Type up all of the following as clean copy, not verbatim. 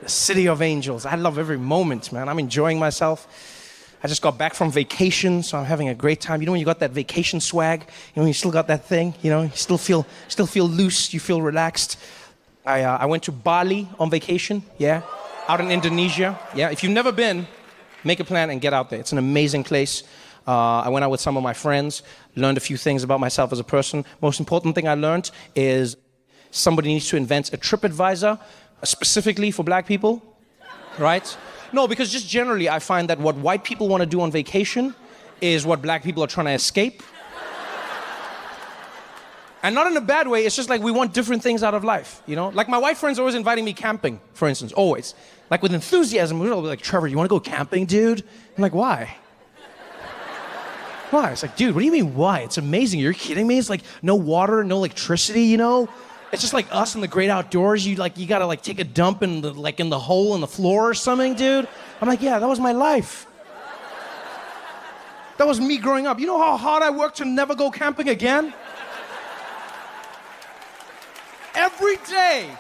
The city of angels. I love every moment, man. I'm enjoying myself. I just got back from vacation, so I'm having a great time. You know when you got that vacation swag? You know, you still got that thing, you know, you still feel loose, you feel relaxed. I went to Bali on vacation, yeah, out in Indonesia. Yeah, if you've never been, make a plan and get out there. It's an amazing place. I went out with some of my friends, learned a few things about myself as a person. Most important thing I learned is somebody needs to invent a TripAdvisor specifically for black people, right? No, because just generally I find that what white people want to do on vacation is what black people are trying to escape. And not in a bad way, it's just like we want different things out of life, you know? Like my white friends are always inviting me camping, for instance, always. Like with enthusiasm, we're like, Trevor, you want to go camping, dude? I'm like, why? Why? It's like, dude, what do you mean why? It's amazing, you're kidding me? It's like no water, no electricity, you know? It's just like us in the great outdoors. You gotta take a dump in the hole in the floor or something, dude. I'm like, yeah, that was my life. That was me growing up. You know how hard I worked to never go camping again? Every day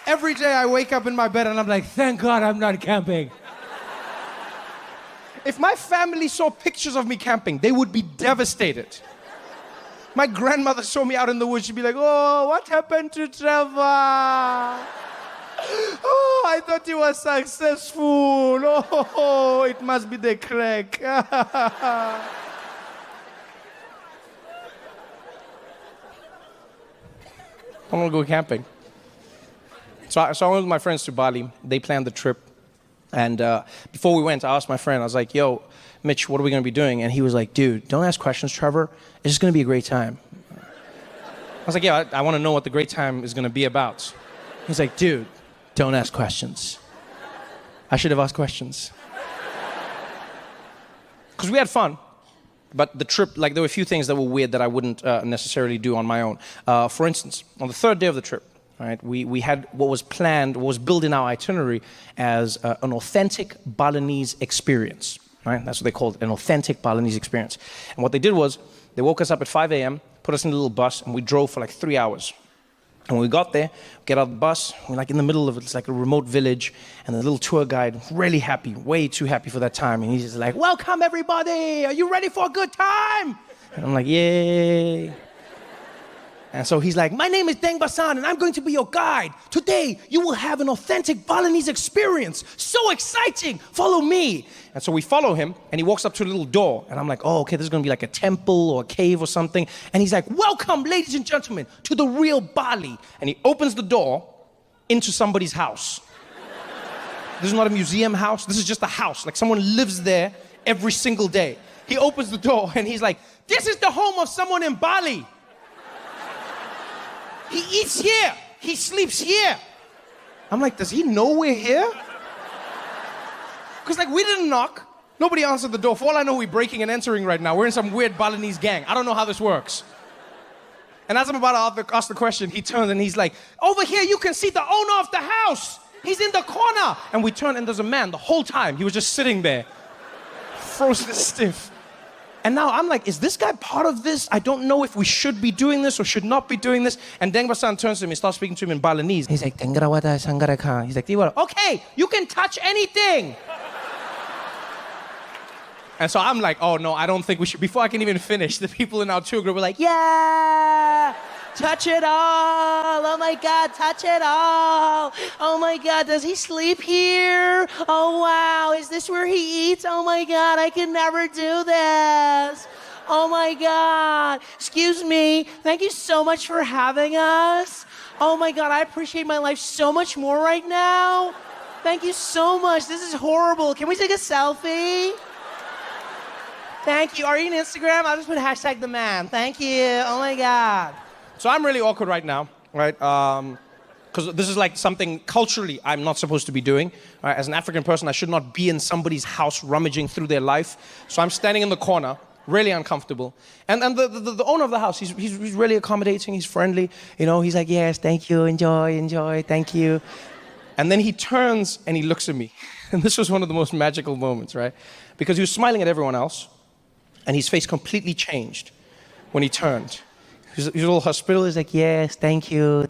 I wake up in my bed and I'm like, thank God I'm not camping. If my family saw pictures of me camping, they would be devastated. My grandmother saw me out in the woods. She'd be like, oh, what happened to Trevor? Oh, I thought he was successful. Oh, it must be the crack. I want to go camping. So I went with my friends to Bali. They planned the trip. And before we went, I asked my friend, I was like, yo, Mitch, what are we going to be doing? And he was like, dude, don't ask questions, Trevor. It's just going to be a great time. I was like, yeah, I want to know what the great time is going to be about. He's like, dude, don't ask questions. I should have asked questions. Because we had fun. But the trip, there were a few things that were weird that I wouldn't necessarily do on my own. For instance, on the third day of the trip, right, we had what was planned, what was built in our itinerary as an authentic Balinese experience. Right? That's what they called it, an authentic Balinese experience. And what they did was, they woke us up at 5 a.m., put us in a little bus, and we drove for 3 hours. And when we got there, get out of the bus, we're in the middle of it, it's like a remote village, and the little tour guide, really happy, way too happy for that time, and he's just like, welcome everybody, are you ready for a good time? And I'm like, yay. And so he's like, my name is Deng Basan, and I'm going to be your guide. Today, you will have an authentic Balinese experience. So exciting, follow me. And so we follow him, and he walks up to a little door, and I'm like, oh, okay, this is gonna be like a temple or a cave or something. And he's like, welcome, ladies and gentlemen, to the real Bali. And he opens the door into somebody's house. This is not a museum house, this is just a house. Like someone lives there every single day. He opens the door, and he's like, this is the home of someone in Bali. He eats here. He sleeps here. I'm like, does he know we're here? Because we didn't knock. Nobody answered the door. For all I know, we're breaking and entering right now. We're in some weird Balinese gang. I don't know how this works. And as I'm about to ask the question, he turns and he's like, over here you can see the owner of the house. He's in the corner. And we turn and there's a man the whole time. He was just sitting there, frozen stiff. And now I'm like, is this guy part of this? I don't know if we should be doing this or should not be doing this. And Deng Basan turns to him and starts speaking to him in Balinese. He's like, Tengrawada Sangaraka. He's like, okay, you can touch anything. And so I'm like, oh no, I don't think we should. Before I can even finish, the people in our tour group were like, yeah, touch it all. Oh my God, touch it all. Oh my God, does he sleep here? Oh wow, is this where he eats? Oh my God, I can never do this. Oh my God, excuse me, thank you so much for having us. Oh my God, I appreciate my life so much more right now. Thank you so much, this is horrible. Can we take a selfie? Thank you. Are you on Instagram? I'll just put #the man. Thank you. Oh my God. So I'm really awkward right now, right? Because this is something culturally I'm not supposed to be doing. Right? As an African person, I should not be in somebody's house rummaging through their life. So I'm standing in the corner, really uncomfortable. And the owner of the house, he's really accommodating. He's friendly. You know, he's like, yes, thank you. Enjoy. Thank you. And then he turns and he looks at me. And this was one of the most magical moments, right? Because he was smiling at everyone else. And his face completely changed when he turned. He's all hospitable. He's like, yes, thank you.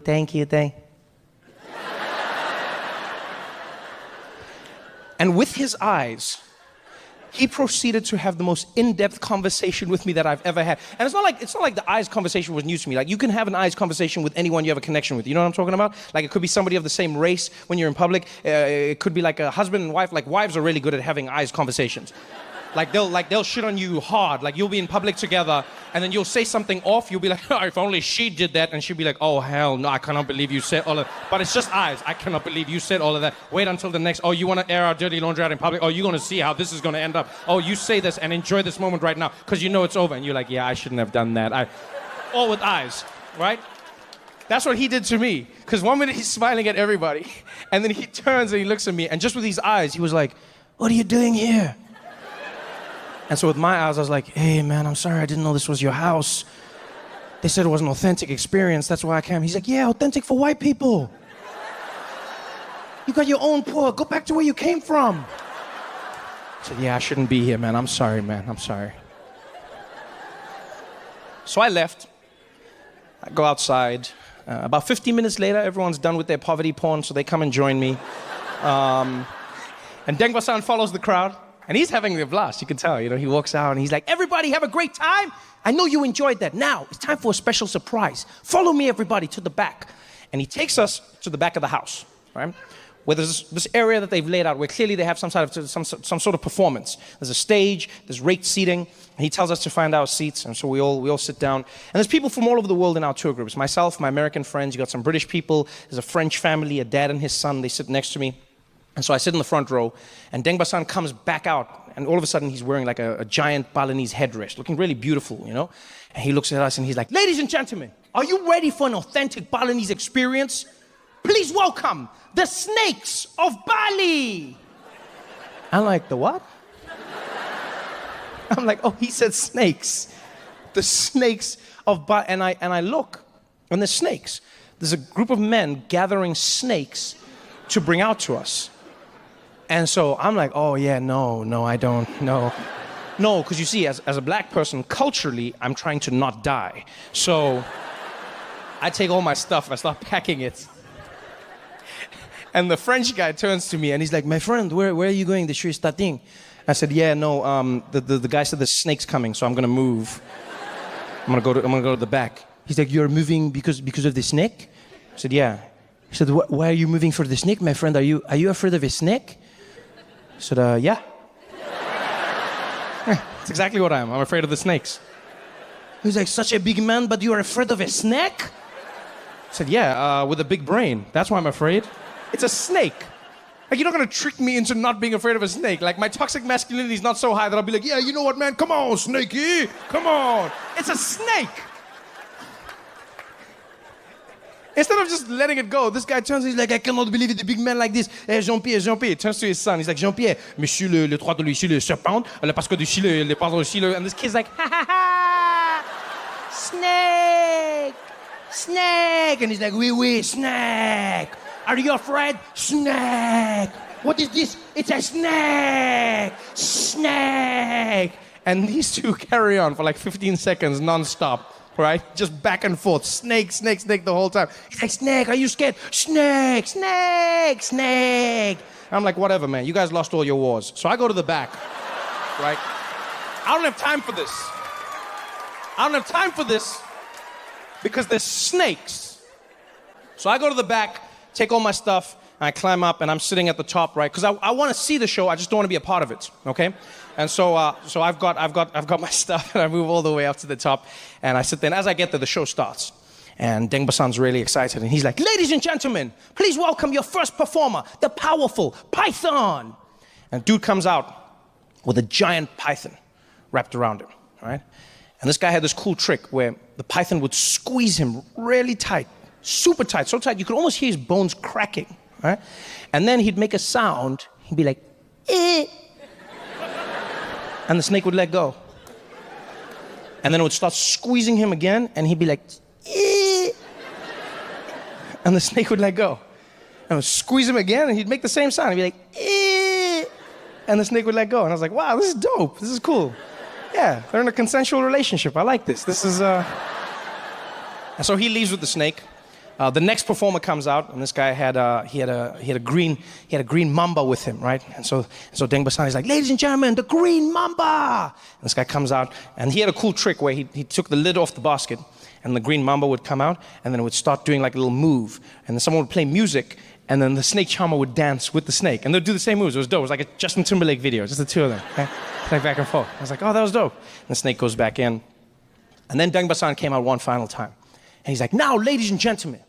And with his eyes, he proceeded to have the most in-depth conversation with me that I've ever had. And it's not like the eyes conversation was new to me. Like, you can have an eyes conversation with anyone you have a connection with. You know what I'm talking about? Like, it could be somebody of the same race when you're in public. It could be like a husband and wife. Like, wives are really good at having eyes conversations. They'll shit on you hard. Like, you'll be in public together, and then you'll say something off. You'll be like, oh, if only she did that. And she'll be like, oh, hell no, I cannot believe you said all of that. But it's just eyes. I cannot believe you said all of that. Wait until the next. Oh, you want to air our dirty laundry out in public? Oh, you're going to see how this is going to end up. Oh, you say this and enjoy this moment right now because you know it's over. And you're like, yeah, I shouldn't have done that. All with eyes, right? That's what he did to me. Because one minute he's smiling at everybody, and then he turns and he looks at me, and just with these eyes, he was like, what are you doing here? And so with my eyes, I was like, hey, man, I'm sorry. I didn't know this was your house. They said it was an authentic experience. That's why I came. He's like, yeah, authentic for white people. You got your own poor. Go back to where you came from. I said, yeah, I shouldn't be here, man. I'm sorry, man. I'm sorry. So I left. I go outside. About 15 minutes later, everyone's done with their poverty porn, so they come and join me. And Dengba-san follows the crowd. And he's having a blast, you can tell. You know, he walks out and he's like, everybody have a great time. I know you enjoyed that. Now, it's time for a special surprise. Follow me, everybody, to the back. And he takes us to the back of the house, right? Where there's this area that they've laid out where clearly they have some sort of performance. There's a stage, there's raked seating. And he tells us to find our seats. And so we all sit down. And there's people from all over the world in our tour groups. Myself, my American friends, you got some British people. There's a French family, a dad and his son. They sit next to me. And so I sit in the front row, and Dengba-san comes back out, and all of a sudden he's wearing like a giant Balinese headdress, looking really beautiful, you know? And he looks at us and he's like, ladies and gentlemen, are you ready for an authentic Balinese experience? Please welcome the snakes of Bali. I'm like, the what? I'm like, oh, he said snakes. The snakes of Bali. And I look, and there's snakes. There's a group of men gathering snakes to bring out to us. And so I'm like, oh yeah, no, I don't, no. No, because you see, as a black person, culturally, I'm trying to not die. So I take all my stuff, I start packing it. And the French guy turns to me and he's like, my friend, where are you going? The show is starting. I said, yeah, no, the guy said the snake's coming, so I'm gonna move. I'm gonna go to the back. He's like, you're moving because of the snake? I said, yeah. He said, why are you moving for the snake, my friend? Are you afraid of a snake? I said, yeah. That's exactly what I am. I'm afraid of the snakes. He's like, such a big man, but you are afraid of a snake? I said, yeah, with a big brain. That's why I'm afraid. It's a snake. Like, you're not gonna trick me into not being afraid of a snake. Like, my toxic masculinity is not so high that I'll be like, yeah, you know what, man? Come on, snakey. Come on. It's a snake. Instead of just letting it go, this guy turns, he's like, I cannot believe it, a big man like this. Hey, Jean-Pierre, turns to his son. He's like, Jean-Pierre, monsieur le droit de l'huissier, le serpent, parce que le pardon aussi, and this kid's like, ha ha ha, snake. And he's like, oui, snake. Are you afraid? Snake. What is this? It's a snake. And these two carry on for like 15 seconds non-stop. Right? Just back and forth. Snake the whole time. He's like, snake, are you scared? Snake. I'm like, whatever, man. You guys lost all your wars. So I go to the back. Right? I don't have time for this. Because there's snakes. So I go to the back, take all my stuff, and I climb up, and I'm sitting at the top, right? Because I want to see the show. I just don't want to be a part of it. Okay? And so I've got my stuff, and I move all the way up to the top, and I sit there. And as I get there, the show starts, and Dengba-san's really excited, and he's like, "Ladies and gentlemen, please welcome your first performer, the powerful Python." And dude comes out with a giant python wrapped around him, right? And this guy had this cool trick where the python would squeeze him really tight, super tight, so tight you could almost hear his bones cracking, right? And then he'd make a sound. He'd be like, "Eh." And the snake would let go. And then it would start squeezing him again, and he'd be like, "Eh." And the snake would let go. And it would squeeze him again, and he'd make the same sound. He'd be like, "Eh." And the snake would let go. And I was like, wow, this is dope. This is cool. Yeah, they're in a consensual relationship. I like this. This is And so he leaves with the snake. The next performer comes out, and this guy had a green mamba with him, right? And so Deng Basan is like, ladies and gentlemen, the green mamba. And this guy comes out, and he had a cool trick where he took the lid off the basket, and the green mamba would come out, and then it would start doing like a little move, and then someone would play music, and then the snake charmer would dance with the snake, and they'd do the same moves. It was dope. It was like a Justin Timberlake video, just the two of them, okay? Like back and forth. I was like, oh, that was dope. And the snake goes back in, and then Deng Basan came out one final time, and he's like, now, ladies and gentlemen,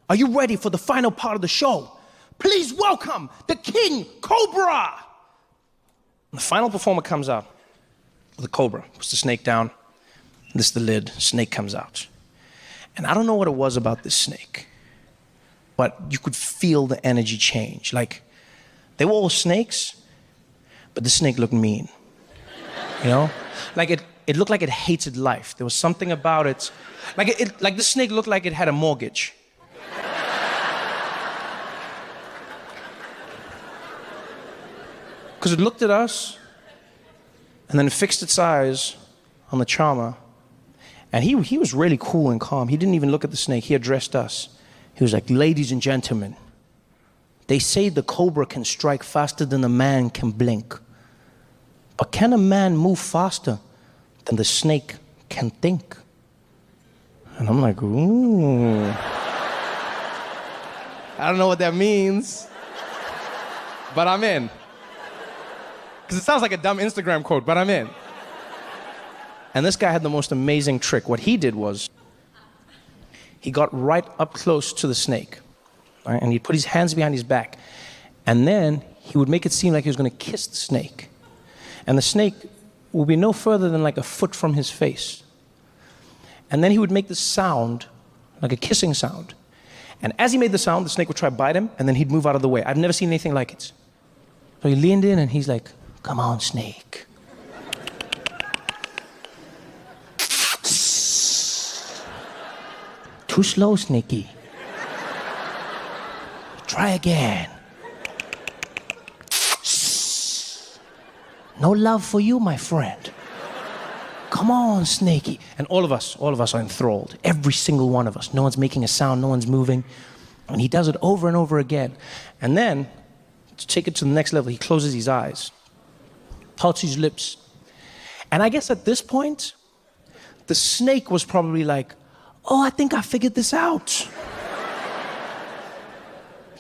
are you ready for the final part of the show? Please welcome the King Cobra. And the final performer comes out with the cobra, puts the snake down, this is the lid, snake comes out. And I don't know what it was about this snake, but you could feel the energy change. Like, they were all snakes, but the snake looked mean, you know? Like it looked like it hated life. There was something about it. Like the snake looked like it had a mortgage. Because it looked at us, and then it fixed its eyes on the charmer, and he was really cool and calm. He didn't even look at the snake. He addressed us. He was like, ladies and gentlemen, they say the cobra can strike faster than a man can blink. But can a man move faster than the snake can think? And I'm like, ooh. I don't know what that means, but I'm in. Because it sounds like a dumb Instagram quote, but I'm in. And this guy had the most amazing trick. What he did was, he got right up close to the snake, right? And he'd put his hands behind his back. And then he would make it seem like he was going to kiss the snake. And the snake would be no further than like a foot from his face. And then he would make this sound, like a kissing sound. And as he made the sound, the snake would try to bite him, and then he'd move out of the way. I've never seen anything like it. So he leaned in, and he's like, come on, snake. Too slow, Snaky. Try again. No love for you, my friend. Come on, Snaky. And all of us are enthralled. Every single one of us. No one's making a sound, no one's moving. And he does it over and over again. And then, to take it to the next level, he closes his eyes, pouts his lips. And I guess at this point, the snake was probably like, oh, I think I figured this out.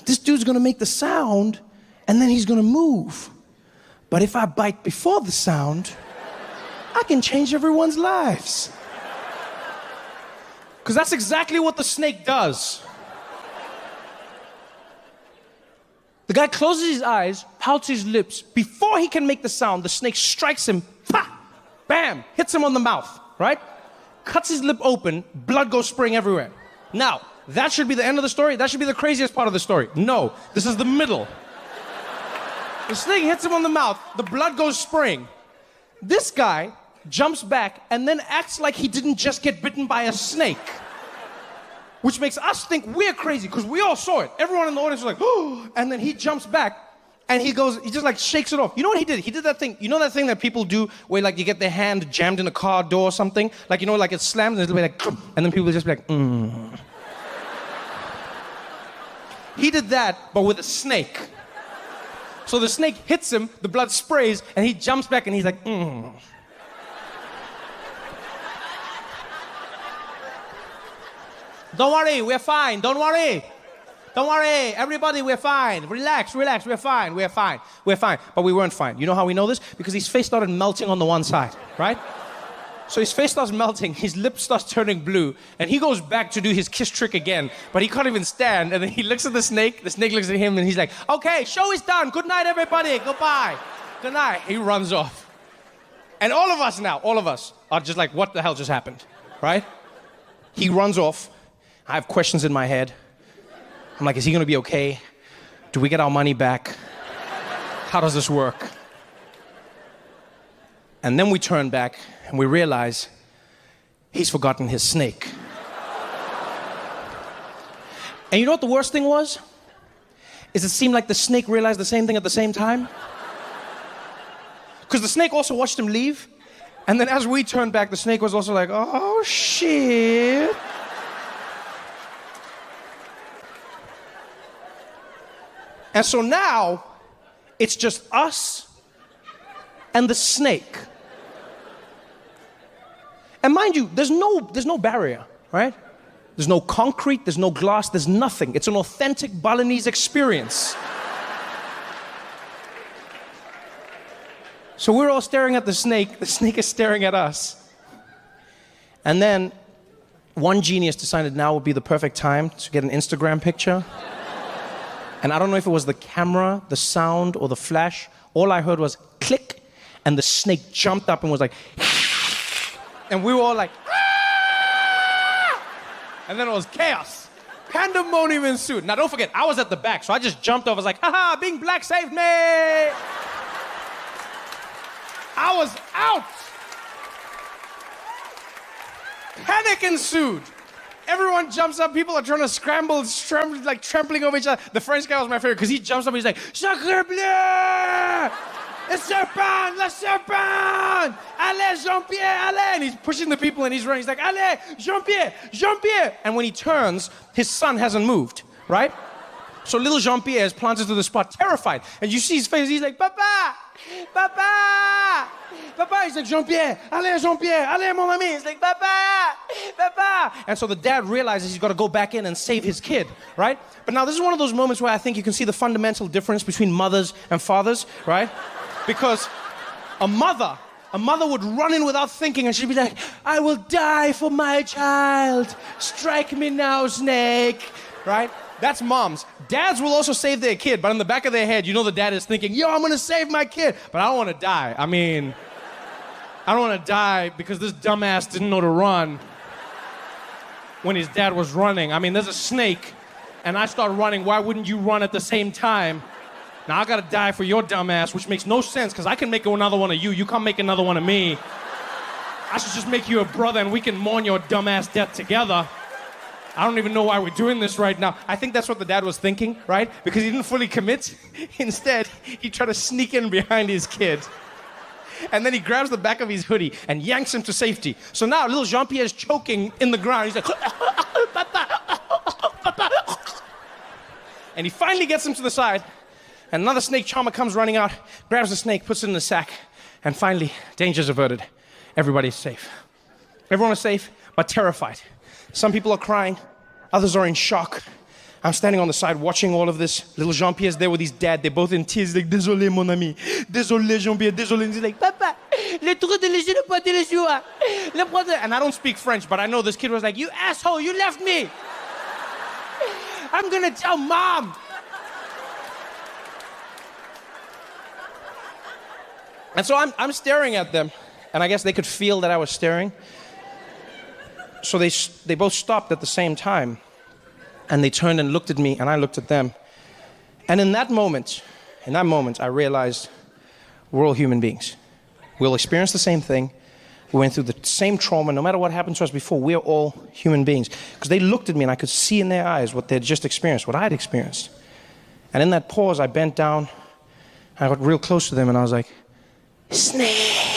This dude's gonna make the sound, and then he's gonna move. But if I bite before the sound, I can change everyone's lives. Because that's exactly what the snake does. The guy closes his eyes, pouts his lips. Before he can make the sound, the snake strikes him, pa, bam, hits him on the mouth, right? Cuts his lip open, blood goes spraying everywhere. Now, that should be the end of the story. That should be the craziest part of the story. No, this is the middle. The snake hits him on the mouth, the blood goes spraying. This guy jumps back and then acts like he didn't just get bitten by a snake. Which makes us think we're crazy, because we all saw it. Everyone in the audience was like, oh, and then he jumps back and he just like shakes it off. You know what he did? He did that thing, you know that thing that people do where like you get their hand jammed in a car door or something? Like, you know, like it slams and it'll be like, and then people will just be like, He did that, but with a snake. So the snake hits him, the blood sprays, and he jumps back and he's like, Don't worry, we're fine. Don't worry. Don't worry. Everybody, we're fine. Relax, relax. We're fine. We're fine. We're fine. But we weren't fine. You know how we know this? Because his face started melting on the one side, right? So his face starts melting, his lip starts turning blue, and he goes back to do his kiss trick again, but he can't even stand. And then he looks at the snake looks at him, and he's like, okay, show is done. Good night, everybody. Goodbye. Good night. He runs off. And all of us are just like, what the hell just happened, right? He runs off. I have questions in my head. I'm like, is he gonna be okay? Do we get our money back? How does this work? And then we turn back and we realize he's forgotten his snake. And you know what the worst thing was? Is it seemed like the snake realized the same thing at the same time. Because the snake also watched him leave. And then as we turned back, the snake was also like, oh shit. And so now, it's just us and the snake. And mind you, there's no barrier, right? There's no concrete, there's no glass, there's nothing. It's an authentic Balinese experience. So we're all staring at the snake is staring at us. And then one genius decided now would be the perfect time to get an Instagram picture. And I don't know if it was the camera, the sound, or the flash. All I heard was click, and the snake jumped up and was like, and we were all like, ah! And then it was chaos. Pandemonium ensued. Now don't forget, I was at the back, so I just jumped off. I was like, haha, being black saved me. I was out. Panic ensued. Everyone jumps up. People are trying to scramble, like trampling over each other. The French guy was my favorite because he jumps up and he's like, Sacre bleu! Le serpent! Le serpent! Allez, Jean-Pierre, allez! And he's pushing the people and he's running. He's like, allez, Jean-Pierre, Jean-Pierre! And when he turns, his son hasn't moved, right? So little Jean-Pierre is planted to the spot, terrified. And you see his face, he's like, Papa! Papa! Papa! He's like, Jean-Pierre, allez, Jean-Pierre, allez, mon ami! He's like, Papa! Papa! And so the dad realizes he's got to go back in and save his kid, right? But now this is one of those moments where I think you can see the fundamental difference between mothers and fathers, right? Because a mother would run in without thinking and she'd be like, I will die for my child. Strike me now, snake, right? That's moms. Dads will also save their kid, but in the back of their head, you know the dad is thinking, yo, I'm gonna save my kid, but I don't wanna die. I mean, I don't wanna die because this dumbass didn't know to run when his dad was running. I mean, there's a snake, and I start running. Why wouldn't you run at the same time? Now I gotta die for your dumbass, which makes no sense, because I can make another one of you. You can't make another one of me. I should just make you a brother, and we can mourn your dumbass death together. I don't even know why we're doing this right now. I think that's what the dad was thinking, right? Because he didn't fully commit. Instead, he tried to sneak in behind his kid. And then he grabs the back of his hoodie and yanks him to safety. So now little Jean-Pierre is choking in the ground. He's like, Papa, Papa. And he finally gets him to the side. And another snake charmer comes running out, grabs the snake, puts it in the sack. And finally, danger's averted. Everybody's safe. Everyone is safe, but terrified. Some people are crying, others are in shock. I'm standing on the side watching all of this. Little Jean-Pierre's there with his dad. They're both in tears. He's like, désolé, mon ami. Désolé, Jean-Pierre, désolé. And he's like, Papa, le trou de léger le poids de la joie. Le poids de... And I don't speak French, but I know this kid was like, you asshole, you left me. I'm gonna tell mom. And so I'm staring at them, and I guess they could feel that I was staring. So they both stopped at the same time, and they turned and looked at me, and I looked at them. And in that moment, I realized we're all human beings. We'll experience the same thing. We went through the same trauma. No matter what happened to us before, we're all human beings. Because they looked at me, and I could see in their eyes what they'd just experienced, what I'd experienced. And in that pause, I bent down, I got real close to them, and I was like, snake.